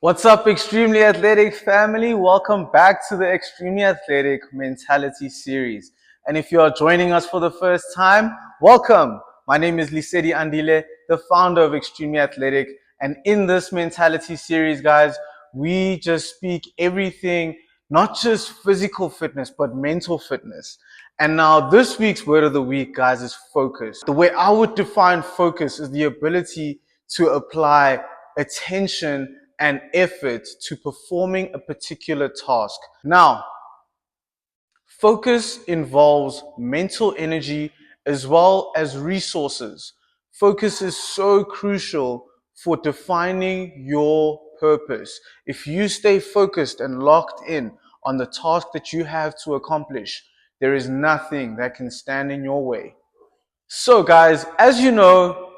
What's up, Extremely Athletic family? Welcome back to the Extremely Athletic Mentality series. And if you are joining us for the first time, welcome. My name is Lisedi Andile, the founder of Extremely Athletic. And in this mentality series, guys, we just speak everything, not just physical fitness, but mental fitness. And now this week's word of the week, guys, is focus. The way I would define focus is the ability to apply attention and effort to performing a particular task. Now, focus involves mental energy as well as resources. Focus is so crucial for defining your purpose. If you stay focused and locked in on the task that you have to accomplish, there is nothing that can stand in your way. So guys, as you know,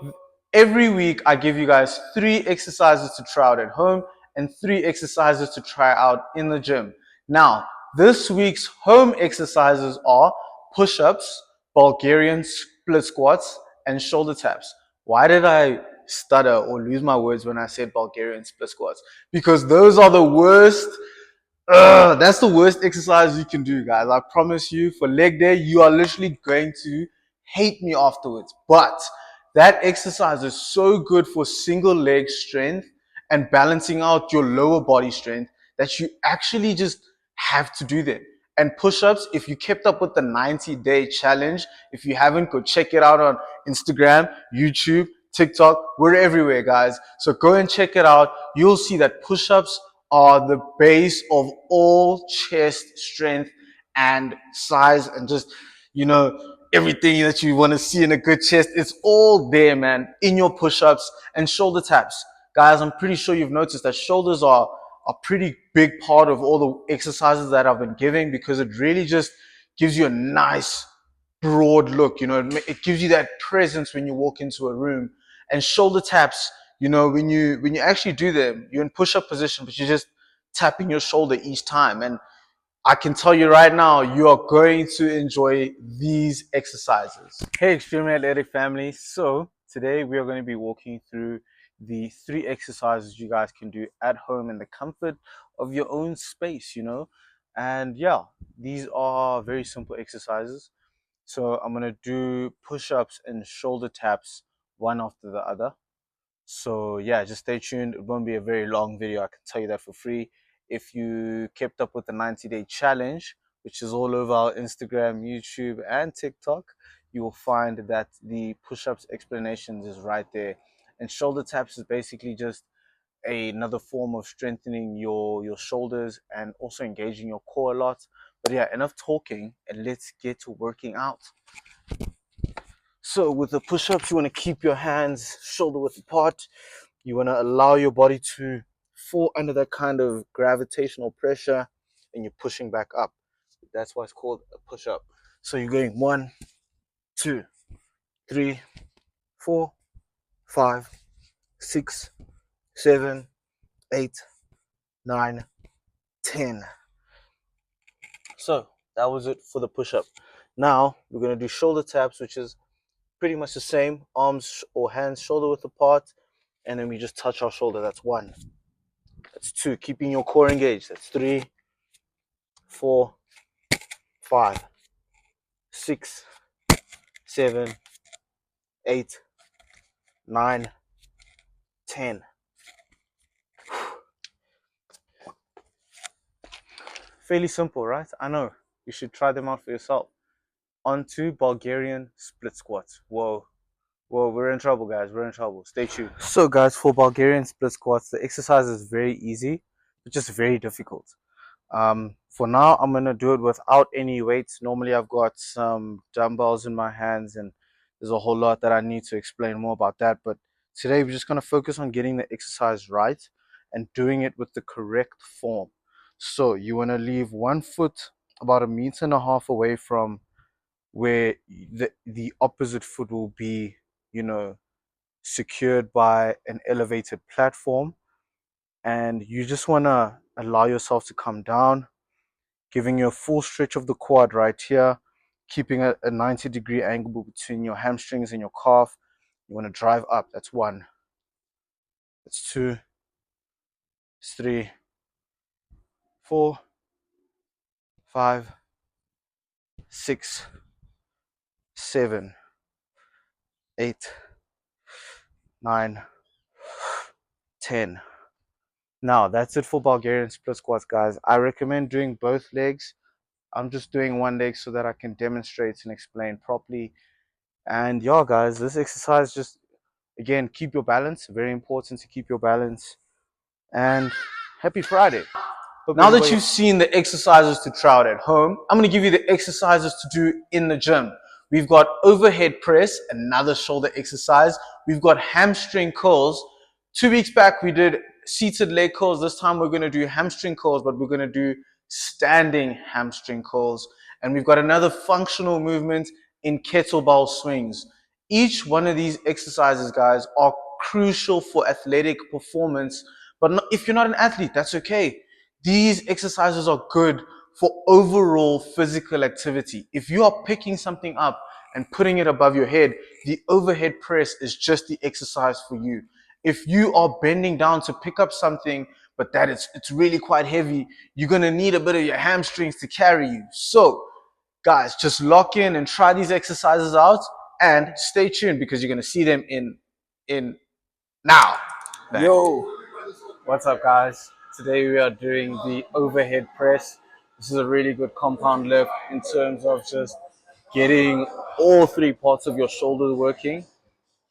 every week I give you guys 3 exercises to try out at home and 3 exercises to try out in the gym. Now, this week's home exercises are push-ups, Bulgarian split squats, and shoulder taps. Why did I stutter or lose my words when I said Bulgarian split squats? Because those are the worst. That's the worst exercise you can do, guys. I promise you, for leg day, you are literally going to hate me afterwards. But that exercise is so good for single leg strength and balancing out your lower body strength that you actually just have to do them. And push-ups, if you kept up with the 90-day challenge, if you haven't, go check it out on Instagram, YouTube, TikTok. We're everywhere, guys. So go and check it out. You'll see that push-ups are the base of all chest strength and size and just, everything that you want to see in a good chest. It's all there, man, in your push-ups and shoulder taps. Guys, I'm pretty sure you've noticed that shoulders are a pretty big part of all the exercises that I've been giving because it really just gives you a nice broad look. It gives you that presence when you walk into a room. And shoulder taps, when you actually do them, you're in push-up position, but you're just tapping your shoulder each time. And I can tell you right now, you are going to enjoy these exercises. Hey, Extremely Athletic family. So today we are going to be walking through the 3 exercises you guys can do at home in the comfort of your own space, And yeah, these are very simple exercises. So I'm going to do push-ups and shoulder taps one after the other. So yeah, just stay tuned. It won't be a very long video, I can tell you that for free. If you kept up with the 90-day challenge, which is all over our Instagram, YouTube, and TikTok, you will find that the push-ups explanations is right there. And shoulder taps is basically just another form of strengthening your shoulders and also engaging your core a lot. But yeah, enough talking and let's get to working out. So with the push-ups, you want to keep your hands shoulder width apart. You want to allow your body to fall under that kind of gravitational pressure and you're pushing back up. That's why it's called a push-up. So you're going 1, 2, 3, 4, 5, 6, 7, 8, 9, 10. So that was it for the push-up. Now we're going to do shoulder taps, which is pretty much the same. Arms or hands shoulder width apart. And then we just touch our shoulder. That's 1. That's 2. Keeping your core engaged. That's 3, 4, 5, 6, 7, 8, 9, 10. Fairly simple, right? I know. You should try them out for yourself. On to Bulgarian split squats. Whoa, we're in trouble, guys. We're in trouble. Stay tuned. So, guys, for Bulgarian split squats, the exercise is very easy, but just very difficult. For now, I'm going to do it without any weights. Normally, I've got some dumbbells in my hands, and there's a whole lot that I need to explain more about that. But today, we're just going to focus on getting the exercise right and doing it with the correct form. So you want to leave one foot about 1.5 meters away from where the opposite foot will be, secured by an elevated platform. And you just want to allow yourself to come down, giving you a full stretch of the quad right here, keeping a 90-degree angle between your hamstrings and your calf. You want to drive up. That's 1. That's 2. 3, 4, 5, 6, 7, 8, 9, 10. Now that's it for Bulgarian split squats, guys. I recommend doing both legs. I'm just doing one leg so that I can demonstrate and explain properly. And yeah, guys, this exercise just, again, keep your balance. Very important to keep your balance. And happy Friday. Now that you've seen the exercises to try out at home, I'm going to give you the exercises to do in the gym. We've got overhead press, another shoulder exercise. We've got hamstring curls. 2 weeks back, we did seated leg curls. This time we're going to do hamstring curls, but we're going to do standing hamstring curls. And we've got another functional movement in kettlebell swings. Each one of these exercises, guys, are crucial for athletic performance. But if you're not an athlete, that's okay. These exercises are good for overall physical activity. If you are picking something up and putting it above your head, the overhead press is just the exercise for you. If you are bending down to pick up something, but that it's really quite heavy, you're going to need a bit of your hamstrings to carry you. So, guys, just lock in and try these exercises out and stay tuned because you're going to see them in now. Yo, what's up, guys? Today we are doing the overhead press. This is a really good compound lift in terms of just getting all 3 parts of your shoulders working,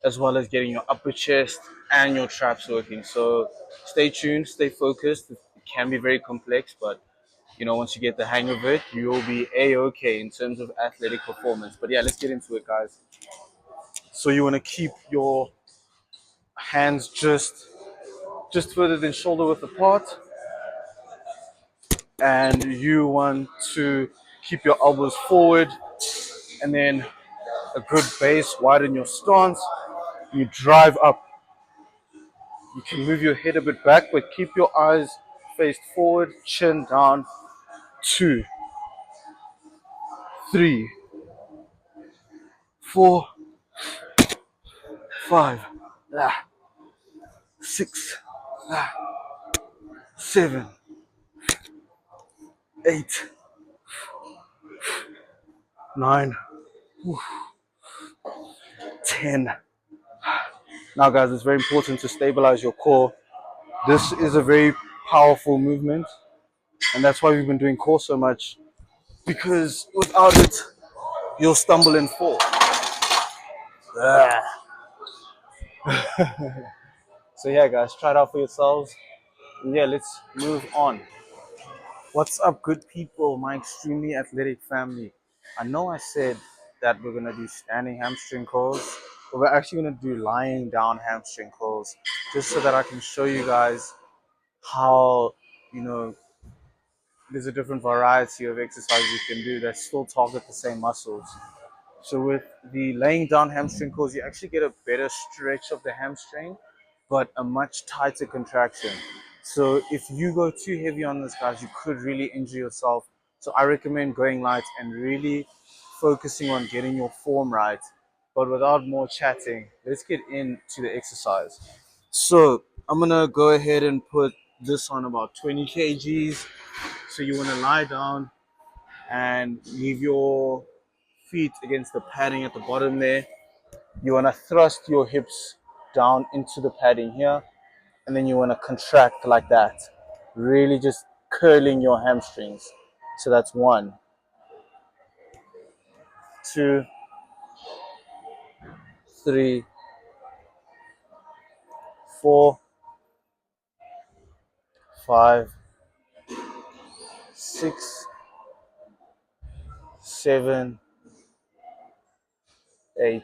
as well as getting your upper chest and your traps working. So stay tuned, stay focused. It can be very complex, but once you get the hang of it, you'll be a-okay in terms of athletic performance. But yeah, let's get into it, guys. So you want to keep your hands just further than shoulder width apart, and you want to keep your elbows forward, and then a good base, widen your stance. You drive up. You can move your head a bit back, but keep your eyes faced forward, chin down. 2, 3, 4, 5, 6, 7, 8, 9, 10. Now, guys, it's very important to stabilize your core. This is a very powerful movement, and that's why we've been doing core so much, because without it, you'll stumble and fall. So yeah, guys, try it out for yourselves. And yeah, let's move on. What's up, good people, my extremely athletic family? I know I said that we're gonna do standing hamstring curls, but we're actually gonna do lying down hamstring curls, just so that I can show you guys how, there's a different variety of exercises you can do that still target the same muscles. So with the laying down hamstring curls, you actually get a better stretch of the hamstring, but a much tighter contraction. So if you go too heavy on this, guys, you could really injure yourself. So I recommend going light and really focusing on getting your form right. But without more chatting, let's get into the exercise. So I'm gonna go ahead and put this on about 20 kgs. So you wanna lie down and leave your feet against the padding at the bottom there. You want to thrust your hips down into the padding here, and then you want to contract like that, really just curling your hamstrings. So that's 1, 2, 3, 4, 5, 6, 7, 8,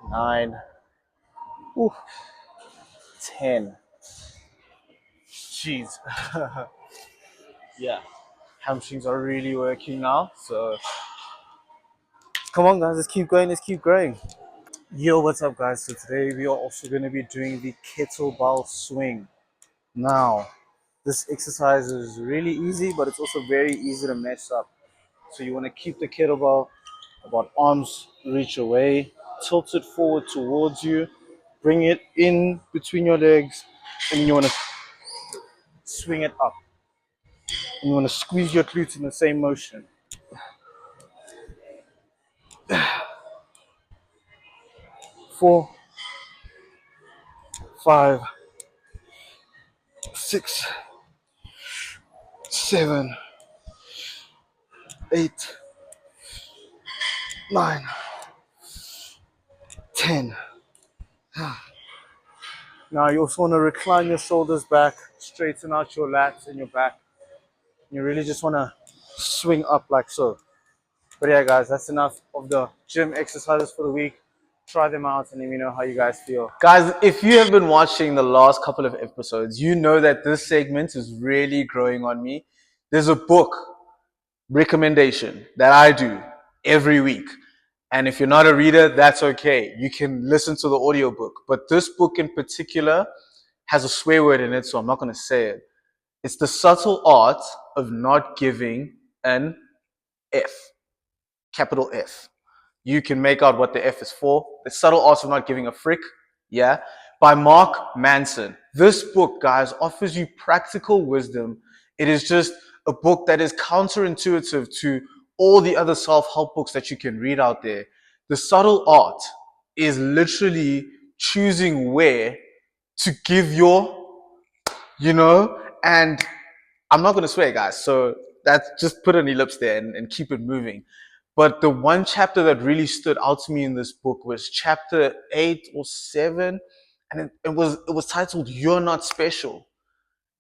9, 10. Jeez. Yeah, hamstrings are really working now. So come on, guys, let's keep going, let's keep growing. Yo, what's up, guys? So today we are also going to be doing the kettlebell swing. Now, this exercise is really easy, but it's also very easy to mess up. So you want to keep the kettlebell about arm's reach away, tilt it forward towards you, bring it in between your legs, And then you want to swing it up. And you want to squeeze your glutes in the same motion. 4, 5, 6, 7, 8, 9, 10. Now you also want to recline your shoulders back, straighten out your lats and your back. You really just want to swing up like so. But yeah, guys, that's enough of the gym exercises for the week. Try them out and let me know how you guys feel. Guys, if you have been watching the last couple of episodes, you know that this segment is really growing on me. There's a book recommendation that I do every week. And if you're not a reader, that's okay. You can listen to the audiobook. But this book in particular has a swear word in it, so I'm not going to say it. It's The Subtle Art of Not Giving an F. Capital F. You can make out what the F is for. The Subtle Art of Not Giving a Frick. Yeah. By Mark Manson. This book, guys, offers you practical wisdom. It is just a book that is counterintuitive to all the other self-help books that you can read out there. The subtle art is literally choosing where to give your, and I'm not going to swear, guys. So that's just put an ellipse there and keep it moving. But the one chapter that really stood out to me in this book was chapter 8 or 7. And it was titled, You're Not Special.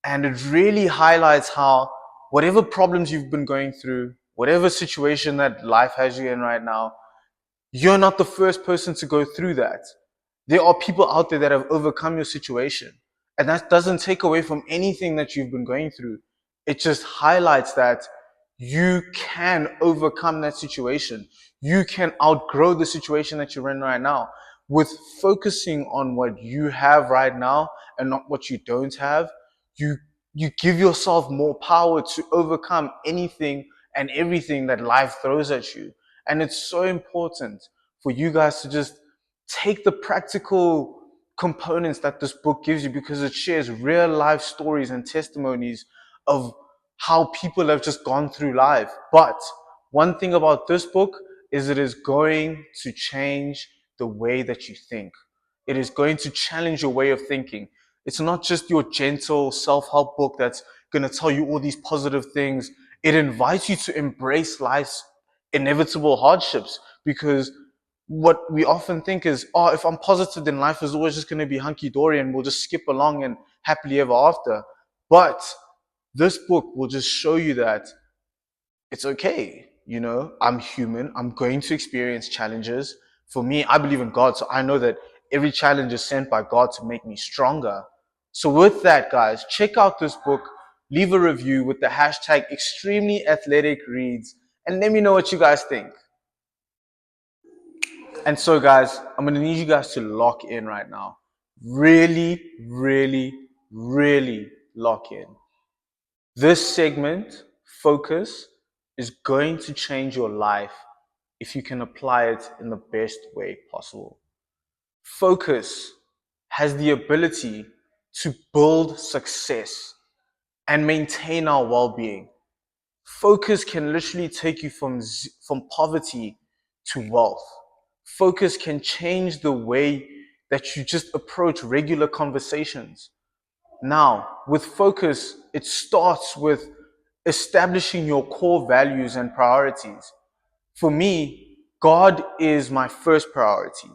And it really highlights how whatever problems you've been going through, whatever situation that life has you in right now, you're not the first person to go through that. There are people out there that have overcome your situation. And that doesn't take away from anything that you've been going through. It just highlights that you can overcome that situation. You can outgrow the situation that you're in right now with focusing on what you have right now and not what you don't have. You give yourself more power to overcome anything and everything that life throws at you. And it's so important for you guys to just take the practical components that this book gives you, because it shares real life stories and testimonies of how people have just gone through life. But one thing about this book is it is going to change the way that you think. It is going to challenge your way of thinking. It's not just your gentle self-help book that's going to tell you all these positive things. It invites you to embrace life's inevitable hardships, because what we often think is, oh, if I'm positive, then life is always just going to be hunky-dory and we'll just skip along and happily ever after. But this book will just show you that it's okay. I'm human. I'm going to experience challenges. For me, I believe in God, so I know that every challenge is sent by God to make me stronger. So with that, guys, check out this book. Leave a review with the hashtag Extremely Athletic Reads, and let me know what you guys think. And so, guys, I'm going to need you guys to lock in right now. Really, really, really lock in. This segment, focus, is going to change your life if you can apply it in the best way possible. Focus has the ability to build success and maintain our well-being. Focus can literally take you from poverty to wealth. Focus can change the way that you just approach regular conversations. Now, with focus, it starts with establishing your core values and priorities. For me, God is my first priority.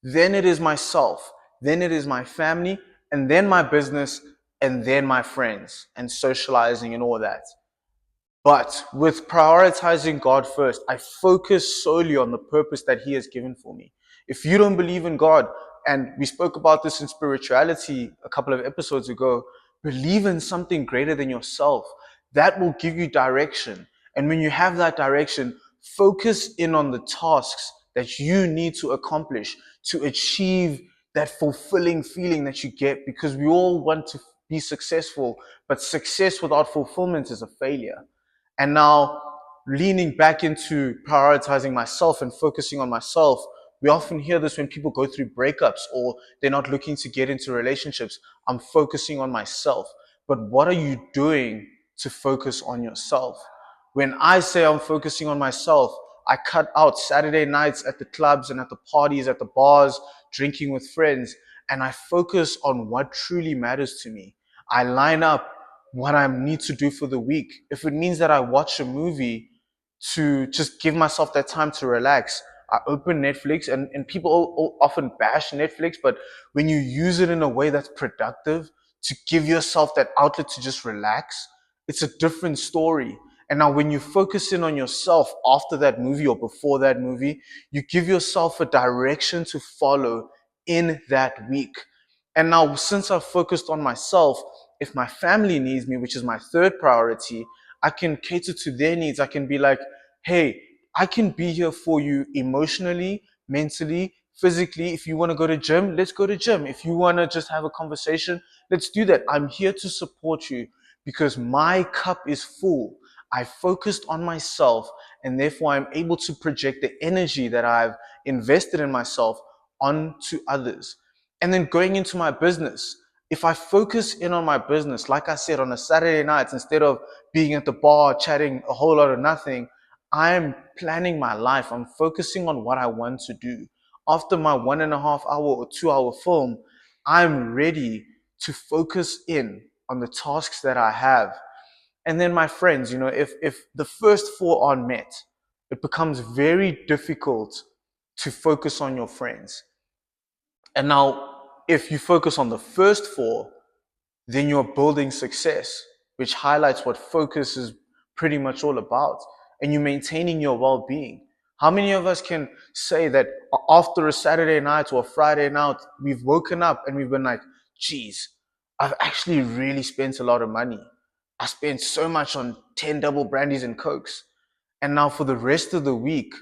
Then it is myself. Then it is my family, and then my business, and then my friends, and socializing and all that. But with prioritizing God first, I focus solely on the purpose that He has given for me. If you don't believe in God, and we spoke about this in spirituality a couple of episodes ago, believe in something greater than yourself. That will give you direction. And when you have that direction, focus in on the tasks that you need to accomplish to achieve that fulfilling feeling that you get, because we all want to be successful, but success without fulfillment is a failure. And now, leaning back into prioritizing myself and focusing on myself, we often hear this when people go through breakups or they're not looking to get into relationships. I'm focusing on myself. But what are you doing to focus on yourself? When I say I'm focusing on myself, I cut out Saturday nights at the clubs and at the parties, at the bars, drinking with friends, and I focus on what truly matters to me. I line up what I need to do for the week. If it means that I watch a movie to just give myself that time to relax, I open Netflix, and people often bash Netflix, but when you use it in a way that's productive to give yourself that outlet to just relax, it's a different story. And now when you focus in on yourself after that movie or before that movie, you give yourself a direction to follow in that week. And now since I've focused on myself, if my family needs me, which is my third priority, I can cater to their needs. I can be like, hey, I can be here for you emotionally, mentally, physically. If you want to go to gym, let's go to gym. If you want to just have a conversation, let's do that. I'm here to support you because my cup is full. I focused on myself, and therefore I'm able to project the energy that I've invested in myself onto others. And then going into my business, if I focus in on my business, like I said, on a Saturday night, instead of being at the bar chatting a whole lot of nothing, I'm planning my life. I'm focusing on what I want to do. After my 1.5 hour or 2 hour film, I'm ready to focus in on the tasks that I have. And then my friends, if the first four aren't met, it becomes very difficult to focus on your friends. And now, if you focus on the first four, then you're building success, which highlights what focus is pretty much all about. And you're maintaining your well being. How many of us can say that after a Saturday night or a Friday night, we've woken up and we've been like, geez, I've actually really spent a lot of money. I spent so much on 10 double brandies and cokes. And now for the rest of the week,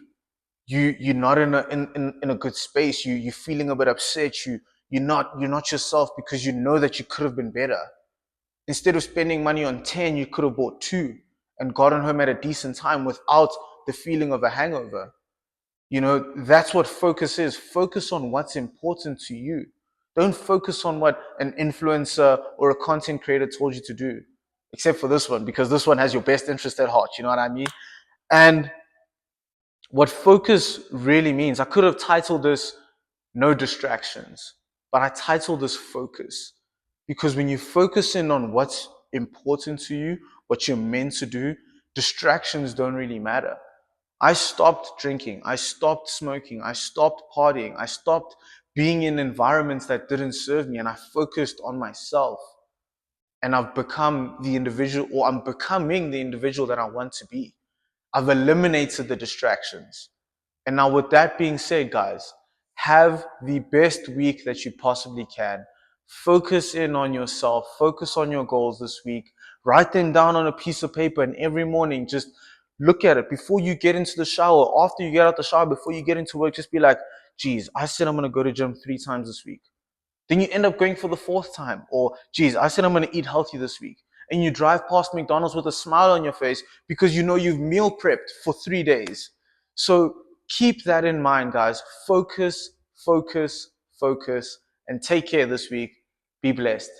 you're not in a good space. You're feeling a bit upset. You're not yourself because you know that you could have been better. Instead of spending money on 10, you could have bought two and gotten home at a decent time without the feeling of a hangover. That's what focus is. Focus on what's important to you. Don't focus on what an influencer or a content creator told you to do, except for this one, because this one has your best interest at heart. You know what I mean? And what focus really means, I could have titled this No Distractions, but I titled this Focus. Because when you focus in on what's important to you, what you're meant to do, distractions don't really matter. I stopped drinking, I stopped smoking, I stopped partying, I stopped being in environments that didn't serve me, and I focused on myself. And I've become the individual, or I'm becoming the individual that I want to be. I've eliminated the distractions. And now, with that being said, guys, have the best week that you possibly can. Focus in on yourself, focus on your goals this week. Write them down on a piece of paper, and every morning, just look at it before you get into the shower, after you get out the shower, before you get into work. Just be like, geez, I said I'm going to go to gym 3 times this week. Then you end up going for the fourth time. Or, geez, I said I'm going to eat healthy this week. And you drive past McDonald's with a smile on your face because you know you've meal prepped for 3 days. So keep that in mind, guys. Focus, focus, focus, and take care this week. Be blessed.